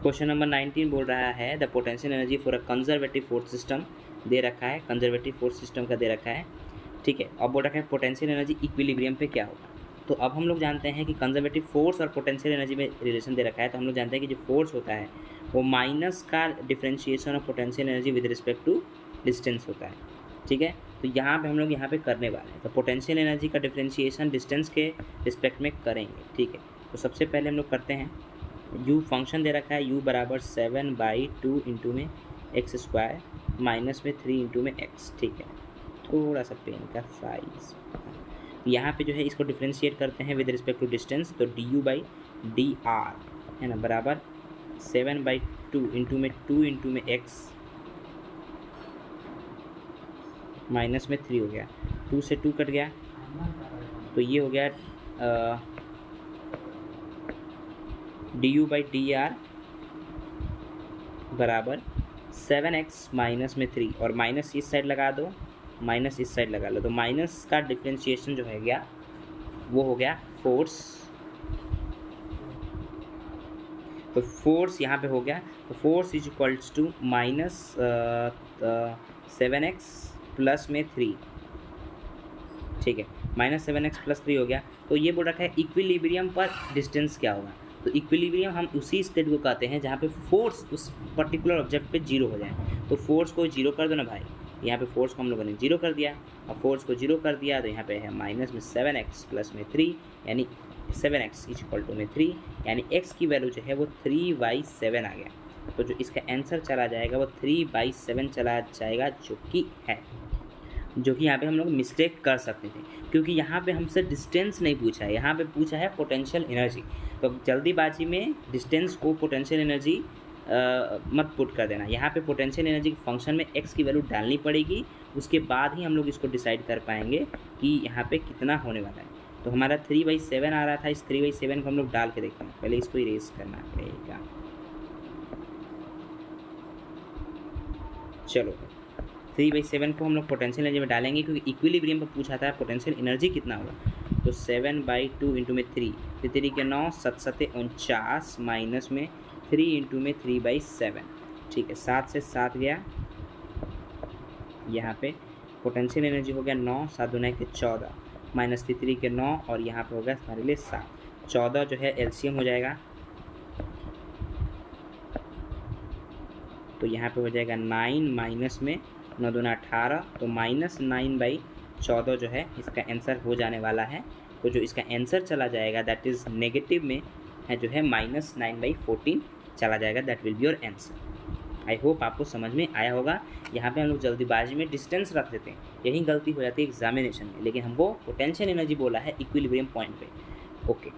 Question number 19 बोल रहा है the potential energy for a conservative force system दे रखा है, कंजर्वेटिव फोर्स सिस्टम का दे रखा है, ठीक है। अब बोल रखा है पोटेंशियल एनर्जी इक्विलिब्रियम पे क्या होगा। तो अब हम लोग जानते हैं कि कंजर्वेटिव फोर्स और पोटेंशियल एनर्जी में रिलेशन दे रखा है, तो हम लोग जानते हैं कि जो फोर्स होता है वो माइनस का differentiation of potential energy with respect to distance होता है, ठीक है। तो यहाँ पे हम लोग यहाँ पे करने वाले हैं, तो पोटेंशियल एनर्जी का डिफरेंशिएशन डिस्टेंस के रिस्पेक्ट में करेंगे, ठीक है। तो सबसे पहले हम लोग करते हैं, u फंक्शन दे रखा है u बराबर 7/2 इंटू में एक्स स्क्वायर माइनस में 3 इंटू में एक्स, ठीक है। थोड़ा सा पेन का साइज यहाँ पे जो है इसको डिफ्रेंशिएट करते हैं विद रिस्पेक्ट टू डिस्टेंस, तो du/dr है ना बराबर 7/2 इंटू में 2 इंटू में एक्स माइनस में 3 हो गया, 2 से 2 कट गया, तो ये हो गया du/dr बराबर 7x माइनस में 3 और माइनस इस साइड लगा दो, माइनस इस साइड लगा लो, तो माइनस का डिफ्रेंशिएशन जो है गया वो हो गया फोर्स, तो फोर्स यहाँ पे हो गया, तो force is equals to minus 7x plus में 3, ठीक है, माइनस 7x प्लस 3 हो गया। तो ये बोल रखा है इक्विलिब्रियम पर डिस्टेंस क्या होगा, तो इक्विलिब्रियम हम उसी स्टेट को कहते हैं जहाँ पे फोर्स उस पर्टिकुलर ऑब्जेक्ट पे जीरो हो जाए। तो फोर्स को जीरो कर दो ना भाई, यहाँ पे फोर्स को हम लोगों ने जीरो कर दिया, और फोर्स को जीरो कर दिया तो यहाँ पे है माइनस में 7x प्लस में 3 यानी 7x इज इक्वल टू में 3, यानी x की वैल्यू जो है वो 3/7 आ गया। तो जो इसका आंसर चला जाएगा वो 3/7 चला जाएगा, जो कि यहाँ पे हम लोग मिस्टेक कर सकते थे, क्योंकि यहाँ पे हमसे डिस्टेंस नहीं पूछा है, यहाँ पे पूछा है पोटेंशियल एनर्जी। तो जल्दीबाजी में डिस्टेंस को पोटेंशियल एनर्जी मत पुट कर देना, यहाँ पे पोटेंशियल एनर्जी के फंक्शन में x की वैल्यू डालनी पड़ेगी, उसके बाद ही हम लोग इसको डिसाइड कर पाएंगे कि यहाँ पे कितना होने वाला है। तो हमारा 3/7 आ रहा था, इस 3/7 को हम लोग डाल के देखते हैं, पहले इसको इरेज करना पड़ेगा। चलो 3/7 को हम लोग पोटेंशियल एनर्जी में डालेंगे, क्योंकि इक्विलिब्रियम पर पूछा था पोटेंशियल एनर्जी कितना होगा। तो 7/2 इंटू में 3, 3 के 9, 7 7 49 माइनस में 3 इंटू में 3/7, ठीक है, 7 से 7 गया, यहाँ पे पोटेंशियल एनर्जी हो गया 9, 7 दूना के 14 माइनस 3 के 9 और यहाँ पे हो गया हमारे लिए 7, 14 जो है एलसीएम हो जाएगा, तो यहाँ पे हो जाएगा 9 माइनस में 9 दूना 18, तो -9/14 जो है इसका आंसर हो जाने वाला है। तो जो इसका आंसर चला जाएगा दैट इज़ नेगेटिव में है, जो है -9/14 चला जाएगा, that will be your answer. I hope आपको समझ में आया होगा। यहाँ पे हम लोग जल्दीबाजी में डिस्टेंस रख देते हैं, यही गलती हो जाती है एग्जामिनेशन में, लेकिन हमको पोटेंशियल एनर्जी बोला है इक्विलिब्रियम पॉइंट पे। ओके।